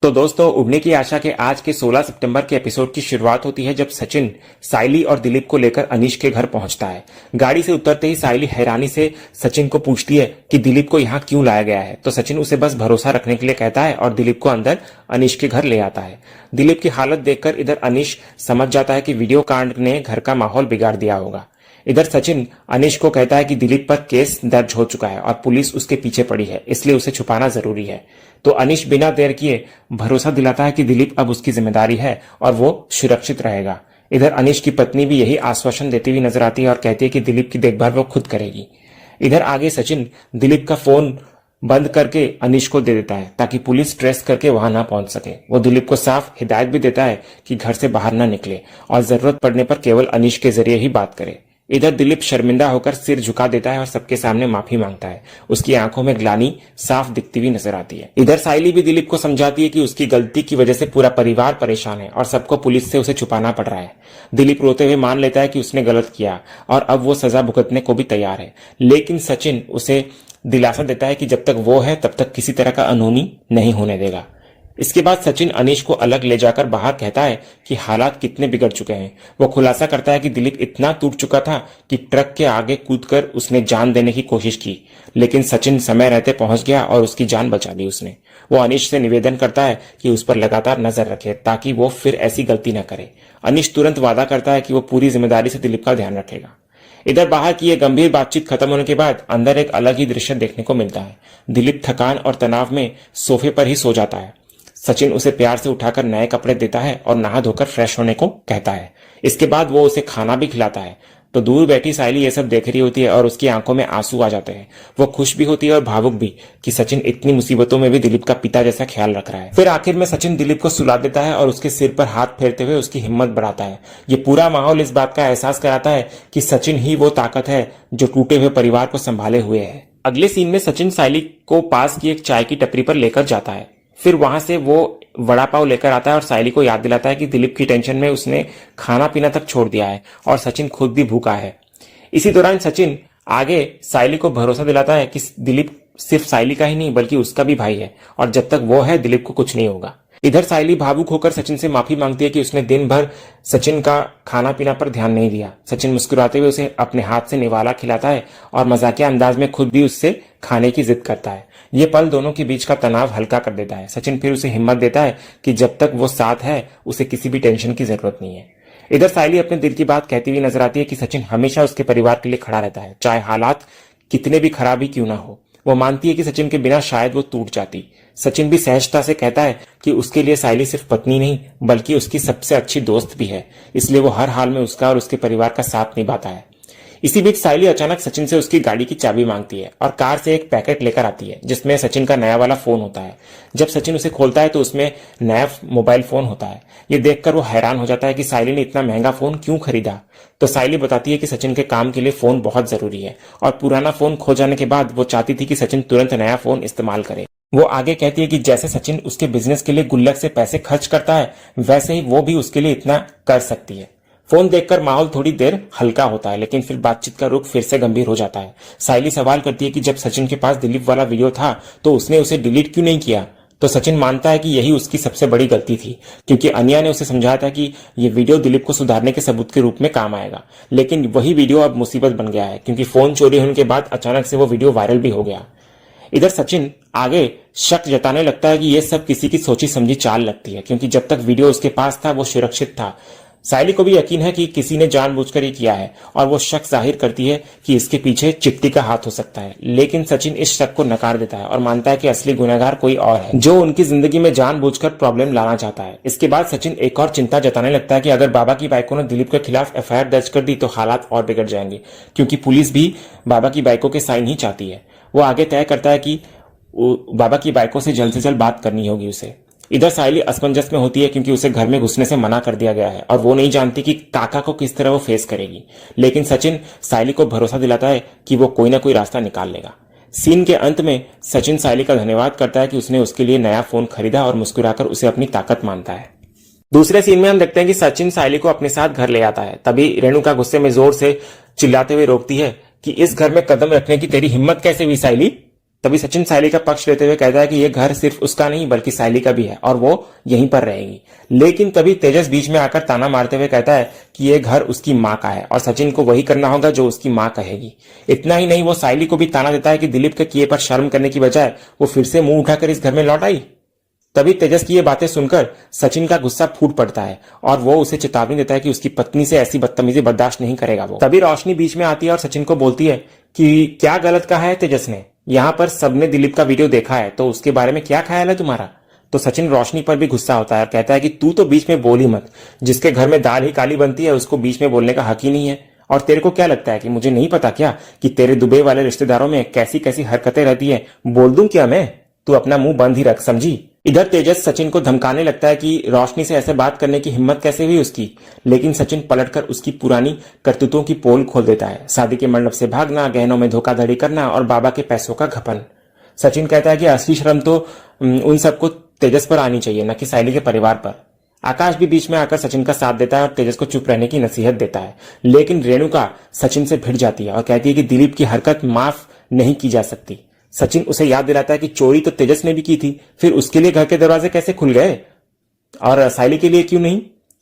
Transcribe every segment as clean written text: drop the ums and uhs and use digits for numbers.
तो दोस्तों, उड़ने की आशा के आज के 16 सितंबर के एपिसोड की शुरुआत होती है जब सचिन साइली और दिलीप को लेकर अनीश के घर पहुंचता है। गाड़ी से उतरते ही साइली हैरानी से सचिन को पूछती है कि दिलीप को यहाँ क्यों लाया गया है। तो सचिन उसे बस भरोसा रखने के लिए कहता है और दिलीप को अंदर अनीश के घर ले आता है। दिलीप की हालत देखकर इधर अनीश समझ जाता है कि वीडियो कांड ने घर का माहौल बिगाड़ दिया होगा। इधर सचिन अनीश को कहता है कि दिलीप पर केस दर्ज हो चुका है और पुलिस उसके पीछे पड़ी है, इसलिए उसे छुपाना जरूरी है। तो अनीश बिना देर किए भरोसा दिलाता है कि दिलीप अब उसकी जिम्मेदारी है और वो सुरक्षित रहेगा। इधर अनीश की पत्नी भी यही आश्वासन देती हुई नजर आती है और कहती है कि दिलीप की देखभाल वो खुद करेगी। इधर आगे सचिन दिलीप का फोन बंद करके अनीश को दे देता है ताकि पुलिस ट्रेस करके वहां ना पहुंच सके। वो दिलीप को साफ हिदायत भी देता है कि घर से बाहर ना निकले और जरूरत पड़ने पर केवल अनीश के जरिए ही बात करे। इधर दिलीप शर्मिंदा होकर सिर झुका देता है और सबके सामने माफी मांगता है। उसकी आंखों में ग्लानि साफ दिखती हुई नजर आती है। इधर साइली भी दिलीप को समझाती है कि उसकी गलती की वजह से पूरा परिवार परेशान है और सबको पुलिस से उसे छुपाना पड़ रहा है। दिलीप रोते हुए मान लेता है कि उसने गलत किया और अब वो सजा भुगतने को भी तैयार है, लेकिन सचिन उसे दिलासा देता है कि जब तक वो है तब तक किसी तरह का अनहोनी नहीं होने देगा। इसके बाद सचिन अनीश को अलग ले जाकर बाहर कहता है कि हालात कितने बिगड़ चुके हैं। वो खुलासा करता है कि दिलीप इतना टूट चुका था कि ट्रक के आगे कूदकर उसने जान देने की कोशिश की, लेकिन सचिन समय रहते पहुंच गया और उसकी जान बचा दी उसने। वो अनीश से निवेदन करता है कि उस पर लगातार नजर रखे ताकि वो फिर ऐसी गलती न करे। अनीश तुरंत वादा करता है कि वो पूरी जिम्मेदारी से दिलीप का ध्यान रखेगा। इधर बाहर की ये गंभीर बातचीत खत्म होने के बाद अंदर एक अलग ही दृश्य देखने को मिलता है। दिलीप थकान और तनाव में सोफे पर ही सो जाता है। सचिन उसे प्यार से उठाकर नए कपड़े देता है और नहा धोकर फ्रेश होने को कहता है। इसके बाद वो उसे खाना भी खिलाता है। तो दूर बैठी साइली ये सब देख रही होती है और उसकी आंखों में आंसू आ जाते हैं। वो खुश भी होती है और भावुक भी कि सचिन इतनी मुसीबतों में भी दिलीप का पिता जैसा ख्याल रख रहा है। फिर आखिर में सचिन दिलीप को सुला देता है और उसके सिर पर हाथ फेरते हुए उसकी हिम्मत बढ़ाता है। ये पूरा माहौल इस बात का एहसास कराता है कि सचिन ही वो ताकत है जो टूटे हुए परिवार को संभाले हुए है। अगले सीन में सचिन साइली को पास की एक चाय की टपरी पर लेकर जाता है। फिर वहां से वो वड़ा पाव लेकर आता है और साइली को याद दिलाता है कि दिलीप की टेंशन में उसने खाना पीना तक छोड़ दिया है और सचिन खुद भी भूखा है। इसी दौरान सचिन आगे साइली को भरोसा दिलाता है कि दिलीप सिर्फ साइली का ही नहीं बल्कि उसका भी भाई है और जब तक वो है दिलीप को कुछ नहीं होगा। इधर साइली भावुक होकर सचिन से माफी मांगती है कि उसने दिन भर सचिन का खाना पीना पर ध्यान नहीं दिया। सचिन मुस्कुराते हुए उसे अपने हाथ से निवाला खिलाता है और मजाकिया अंदाज में खुद भी उससे खाने की जिद करता है। ये पल दोनों के बीच का तनाव हल्का कर देता है। सचिन फिर उसे हिम्मत देता है कि जब तक वो साथ है उसे किसी भी टेंशन की जरूरत नहीं है। इधर साइली अपने दिल की बात कहती हुई नजर आती है कि सचिन हमेशा उसके परिवार के लिए खड़ा रहता है, चाहे हालात कितने भी खराब ही क्यों ना हो। वो मानती है कि सचिन के बिना शायद वो टूट जाती। सचिन भी सहजता से कहता है कि उसके लिए साइली सिर्फ पत्नी नहीं बल्कि उसकी सबसे अच्छी दोस्त भी है, इसलिए वो हर हाल में उसका और उसके परिवार का साथ निभाता है। इसी बीच साइली अचानक सचिन से उसकी गाड़ी की चाबी मांगती है और कार से एक पैकेट लेकर आती है जिसमें सचिन का नया वाला फोन होता है। जब सचिन उसे खोलता है तो उसमें नया मोबाइल फोन होता है। ये देखकर वो हैरान हो जाता है कि साइली ने इतना महंगा फोन क्यों खरीदा। तो साइली बताती है कि सचिन के काम के लिए फोन बहुत जरूरी है और पुराना फोन खो जाने के बाद वो चाहती थी कि सचिन तुरंत नया फोन इस्तेमाल करे। वो आगे कहती है कि जैसे सचिन उसके बिजनेस के लिए गुल्लक से पैसे खर्च करता है वैसे ही वो भी उसके लिए इतना कर सकती है। फोन देखकर माहौल थोड़ी देर हल्का होता है, लेकिन फिर बातचीत का रुख फिर से गंभीर हो जाता है। साइली सवाल करती है कि जब सचिन के पास दिलीप वाला वीडियो था तो उसने उसे डिलीट क्यों नहीं किया। तो सचिन मानता है कि यही उसकी सबसे बड़ी गलती थी, क्योंकि अनिया ने उसे समझाया था कि ये वीडियो दिलीप को सुधारने के सबूत के रूप में काम आएगा। लेकिन वही वीडियो अब मुसीबत बन गया है क्योंकि फोन चोरी होने के बाद अचानक से वो वीडियो वायरल भी हो गया। इधर सचिन आगे शक जताने लगता है कि यह सब किसी की सोची समझी चाल लगती है, क्योंकि जब तक वीडियो उसके पास था वो सुरक्षित था। साइली को भी यकीन है कि किसी ने जानबूझकर ये किया है और वो शक जाहिर करती है कि इसके पीछे चिट्टी का हाथ हो सकता है, लेकिन सचिन इस शक को नकार देता है और मानता है कि असली गुनहगार कोई और है जो उनकी जिंदगी में जानबूझकर प्रॉब्लम लाना चाहता है। इसके बाद सचिन एक और चिंता जताने लगता है कि अगर बाबा की बाइकों ने दिलीप के खिलाफ एफआईआर दर्ज कर दी तो हालात और बिगड़ जाएंगे, क्योंकि पुलिस भी बाबा की बाइकों के साइन ही चाहती है। वो आगे तय करता है कि बाबा की बाइकों से जल्द बात करनी होगी उसे। इधर साइली असमंजस में होती है क्योंकि उसे घर में घुसने से मना कर दिया गया है और वो नहीं जानती कि काका को किस तरह वो फेस करेगी, लेकिन सचिन साइली को भरोसा दिलाता है कि वो कोई ना कोई रास्ता निकाल लेगा। सीन के अंत में सचिन साइली का धन्यवाद करता है कि उसने उसके लिए नया फोन खरीदा और मुस्कुराकर उसे अपनी ताकत मानता है। दूसरे सीन में हम देखते हैं कि सचिन साइली को अपने साथ घर ले आता है। तभी रेणुका गुस्से में जोर से चिल्लाते हुए रोकती है कि इस घर में कदम रखने की तेरी हिम्मत कैसे हुई साइली। तभी सचिन सायली का पक्ष लेते हुए कहता है कि यह घर सिर्फ उसका नहीं बल्कि सायली का भी है और वो यहीं पर रहेगी। लेकिन तभी तेजस बीच में आकर ताना मारते हुए कहता है कि यह घर उसकी माँ का है और सचिन को वही करना होगा जो उसकी माँ कहेगी। इतना ही नहीं, वो सायली को भी ताना देता है कि दिलीप के किए पर शर्म करने की बजाय वो फिर से मुंह उठाकर इस घर में लौट आई। तभी तेजस की ये बातें सुनकर सचिन का गुस्सा फूट पड़ता है और वो उसे चेतावनी देता है कि उसकी पत्नी से ऐसी बदतमीजी बर्दाश्त नहीं करेगा वो। तभी रोशनी बीच में आती है और सचिन को बोलती है कि क्या गलत कहा है तेजस ने, यहाँ पर सबने दिलीप का वीडियो देखा है तो उसके बारे में क्या ख्याल है तुम्हारा। तो सचिन रोशनी पर भी गुस्सा होता है और कहता है कि तू तो बीच में बोल ही मत, जिसके घर में दाल ही काली बनती है उसको बीच में बोलने का हक ही नहीं है। और तेरे को क्या लगता है कि मुझे नहीं पता क्या कि तेरे दुबई वाले रिश्तेदारों में कैसी कैसी हरकतें रहती है, बोल दूं क्या मैं, तू अपना मुंह बंद ही रख, समझी। इधर तेजस सचिन को धमकाने लगता है कि रोशनी से ऐसे बात करने की हिम्मत कैसे हुई उसकी, लेकिन सचिन पलटकर उसकी पुरानी करतूतों की पोल खोल देता है। शादी के मंडप से भागना, गहनों में धोखाधड़ी करना और बाबा के पैसों का घपन। सचिन कहता है कि असली शर्म तो उन सबको तेजस पर आनी चाहिए, न कि सायली के परिवार पर। आकाश भी बीच में आकर सचिन का साथ देता है और तेजस को चुप रहने की नसीहत देता है, लेकिन रेणुका सचिन से भिड़ जाती है और कहती है कि दिलीप की हरकत माफ नहीं की जा सकती। सचिन उसे याद दिलाता है कि चोरी तो तेजस ने भी की थी, फिर उसके लिए घर के दरवाजे कैसे खुल गए और सायली के लिए क्यों नहीं।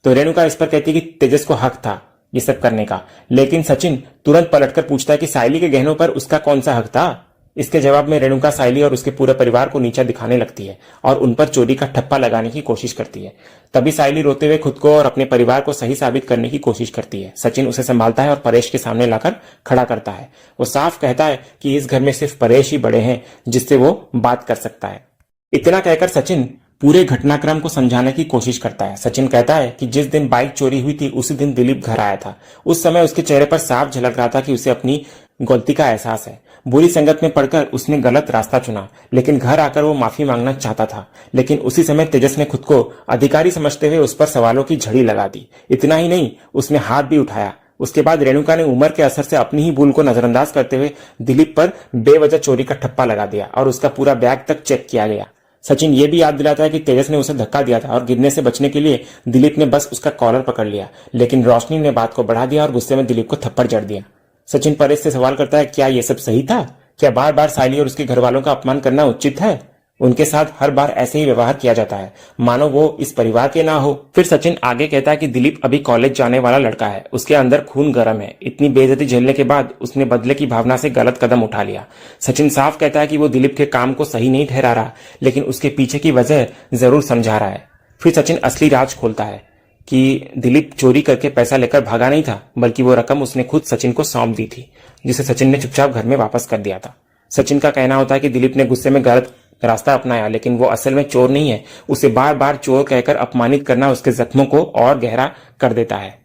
तो रेणुका इस पर कहती है कि तेजस को हक था ये सब करने का, लेकिन सचिन तुरंत पलटकर पूछता है कि सायली के गहनों पर उसका कौन सा हक था। इसके जवाब में रेणुका सायली और उसके पूरे परिवार को नीचा दिखाने लगती है और उन पर चोरी का ठप्पा लगाने की कोशिश करती है। तभी सायली रोते हुए खुद को और अपने परिवार को सही साबित करने की कोशिश करती है। सचिन उसे संभालता है और परेश के सामने लाकर खड़ा करता है। वो साफ कहता है कि इस घर में सिर्फ परेश ही बड़े हैं जिससे वो बात कर सकता है। इतना कहकर सचिन पूरे घटनाक्रम को समझाने की कोशिश करता है। सचिन कहता है कि जिस दिन बाइक चोरी हुई थी उसी दिन दिलीप घर आया था। उस समय उसके चेहरे पर साफ झलक रहा था कि उसे अपनी गलती का एहसास है। बुरी संगत में पड़कर उसने गलत रास्ता चुना, लेकिन घर आकर वो माफी मांगना चाहता था। लेकिन उसी समय तेजस ने खुद को अधिकारी समझते हुए उस पर सवालों की झड़ी लगा दी। इतना ही नहीं, उसने हाथ भी उठाया। उसके बाद रेणुका ने उम्र के असर से अपनी ही भूल को नजरअंदाज करते हुए दिलीप पर बेवजह चोरी का ठप्पा लगा दिया और उसका पूरा बैग तक चेक किया गया। सचिन ये भी याद दिलाता है कि तेजस ने उसे धक्का दिया था और गिरने से बचने के लिए दिलीप ने बस उसका कॉलर पकड़ लिया, लेकिन रोशनी ने बात को बढ़ा दिया और गुस्से में दिलीप को थप्पड़ जड़ दिया। सचिन परेश से सवाल करता है, क्या ये सब सही था? क्या बार बार सायली और उसके घर वालों का अपमान करना उचित है? उनके साथ हर बार ऐसे ही व्यवहार किया जाता है, मानो वो इस परिवार के ना हो। फिर सचिन आगे कहता है कि दिलीप अभी कॉलेज जाने वाला लड़का है, उसके अंदर खून गर्म है। इतनी बेइज्जती झेलने के बाद उसने बदले की भावना से गलत कदम उठा लिया। सचिन साफ कहता है कि वो दिलीप के काम को सही नहीं ठहरा रहा, लेकिन उसके पीछे की वजह जरूर समझा रहा है। फिर सचिन असली राज खोलता है कि दिलीप चोरी करके पैसा लेकर भागा नहीं था, बल्कि वो रकम उसने खुद सचिन को सौंप दी थी, जिसे सचिन ने चुपचाप घर में वापस कर दिया था। सचिन का कहना होता है कि दिलीप ने गुस्से में गलत रास्ता अपनाया, लेकिन वो असल में चोर नहीं है। उसे बार बार चोर कहकर अपमानित करना उसके जख्मों को और गहरा कर देता है।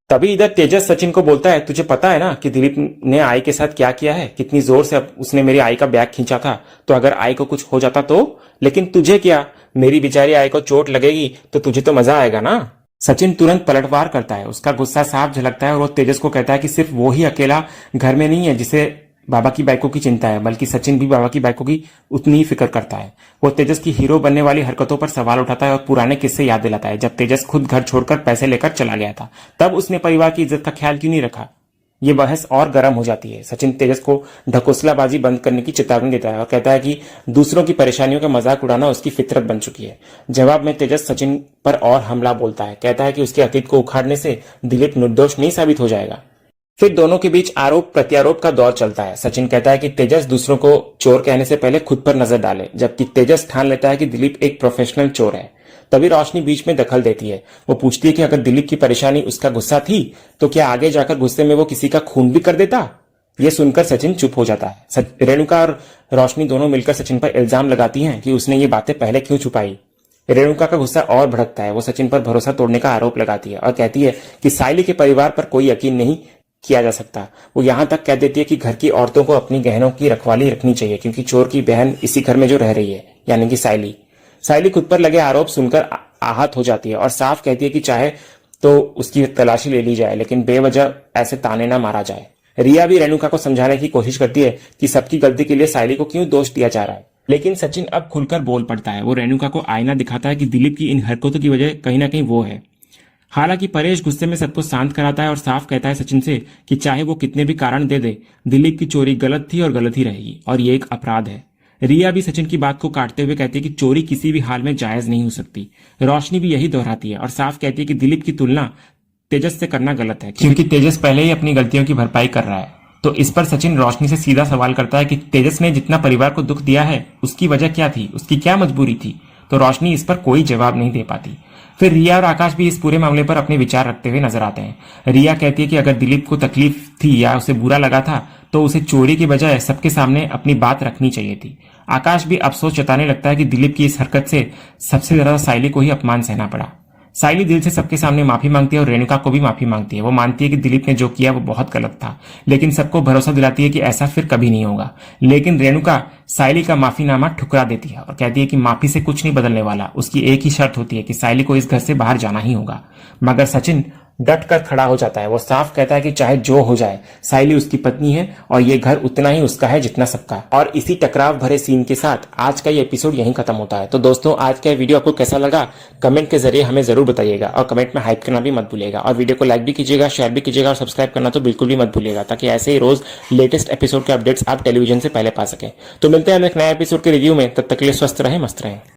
तभी इधर तेजस सचिन को बोलता है, तुझे पता है ना कि दिलीप ने आई के साथ क्या किया है? कितनी जोर से उसने मेरी आई का बैग खींचा था, तो अगर आई को कुछ हो जाता तो? लेकिन तुझे क्या, मेरी बेचारी आई को चोट लगेगी तो तुझे तो मजा आएगा ना। सचिन तुरंत पलटवार करता है, उसका गुस्सा साफ झलकता है और वो तेजस को कहता है कि सिर्फ वो ही अकेला घर में नहीं है जिसे बाबा की बाइकों की चिंता है, बल्कि सचिन भी बाबा की बाइकों की उतनी ही फिक्र करता है। वो तेजस की हीरो बनने वाली हरकतों पर सवाल उठाता है और पुराने किस्से याद दिलाता है, जब तेजस खुद घर छोड़कर पैसे लेकर चला गया था, तब उसने परिवार की इज्जत का ख्याल क्यों नहीं रखा। ये बहस और गर्म हो जाती है। सचिन तेजस को ढकोसलाबाजी बंद करने की चेतावनी देता है और कहता है कि दूसरों की परेशानियों का मजाक उड़ाना उसकी फितरत बन चुकी है। जवाब में तेजस सचिन पर और हमला बोलता है, कहता है कि उसके अतीत को उखाड़ने से दिलीप निर्दोष नहीं साबित हो जाएगा। फिर दोनों के बीच आरोप प्रत्यारोप का दौर चलता है। सचिन कहता है कि तेजस दूसरों को चोर कहने से पहले खुद पर नजर डाले, जबकि तेजस ठान लेता है कि दिलीप एक प्रोफेशनल चोर है। तभी रोशनी बीच में दखल देती है। वो पूछती है कि अगर दिलीप की परेशानी उसका गुस्सा थी तो क्या आगे जाकर गुस्से में वो किसी का खून भी कर देता। ये सुनकर सचिन चुप हो जाता है। रेणुका और रोशनी दोनों मिलकर सचिन पर इल्जाम लगाती हैं कि उसने ये बातें पहले क्यों छुपाई। रेणुका का गुस्सा और भड़कता है। वो सचिन पर भरोसा तोड़ने का आरोप लगाती है और कहती है कि सायली के परिवार पर कोई यकीन नहीं किया जा सकता। वो यहां तक कह देती है कि घर की औरतों को अपनी गहनों की रखवाली रखनी चाहिए, क्योंकि चोर की बहन इसी घर में जो रह रही है, यानी कि सायली। सायली खुद पर लगे आरोप सुनकर आहत हो जाती है और साफ कहती है कि चाहे तो उसकी तलाशी ले ली जाए, लेकिन बेवजह ऐसे ताने ना मारा जाए। रिया भी रेणुका को समझाने की कोशिश करती है कि सबकी गलती के लिए सायली को क्यों दोष दिया जा रहा है, लेकिन सचिन अब खुलकर बोल पड़ता है। वो रेणुका को आईना दिखाता है कि दिलीप की इन हरकतों की वजह कहीं ना कहीं वो है। हालांकि परेश गुस्से में सबको शांत कराता है और साफ कहता है सचिन से कि चाहे वो कितने भी कारण दे दे, दिलीप की चोरी गलत थी और गलत ही रहेगी और ये एक अपराध है। रिया भी सचिन की बात को काटते हुए कहती है कि चोरी किसी भी हाल में जायज नहीं हो सकती। रोशनी भी यही दोहराती है और साफ कहती है कि दिलीप की तुलना तेजस से करना गलत है, क्योंकि तेजस पहले ही अपनी गलतियों की भरपाई कर रहा है। तो इस पर सचिन रोशनी से सीधा सवाल करता है कि तेजस ने जितना परिवार को दुख दिया है उसकी वजह क्या थी, उसकी क्या मजबूरी थी। तो रोशनी इस पर कोई जवाब नहीं दे पाती। फिर रिया और आकाश भी इस पूरे मामले पर अपने विचार रखते हुए नजर आते हैं। रिया कहती है कि अगर दिलीप को तकलीफ थी या उसे बुरा लगा था तो उसे चोरी की बजाय सबके सामने अपनी बात रखनी चाहिए थी। आकाश भी अफसोस जताने लगता है कि दिलीप की इस हरकत से सबसे ज्यादा साइली को ही अपमान सहना पड़ा। साइली दिल से सबके सामने माफी मांगती है और रेणुका को भी माफी मांगती है। वो मानती है कि दिलीप ने जो किया वो बहुत गलत था, लेकिन सबको भरोसा दिलाती है कि ऐसा फिर कभी नहीं होगा। लेकिन रेणुका साइली का माफीनामा ठुकरा देती है और कहती है कि माफी से कुछ नहीं बदलने वाला, उसकी एक ही शर्त होती है कि साइली को इस घर से बाहर जाना ही होगा। मगर सचिन डट कर खड़ा हो जाता है। वो साफ कहता है कि चाहे जो हो जाए, साइली उसकी पत्नी है और ये घर उतना ही उसका है जितना सबका। और इसी टकराव भरे सीन के साथ आज का ये एपिसोड यहीं खत्म होता है। तो दोस्तों, आज का वीडियो आपको कैसा लगा कमेंट के जरिए हमें जरूर बताइएगा और कमेंट में हाइप करना भी मत भूलिएगा और वीडियो को लाइक भी कीजिएगा, शेयर भी कीजिएगा और सब्सक्राइब करना तो बिल्कुल भी मत भूलिएगा, ताकि ऐसे ही रोज लेटेस्ट एपिसोड के अपडेट्स आप टेलीविजन से पहले पा सकें। तो मिलते हैं हम एक नए एपिसोड के रिव्यू में, तब तक के लिए स्वस्थ रहें, मस्त रहें।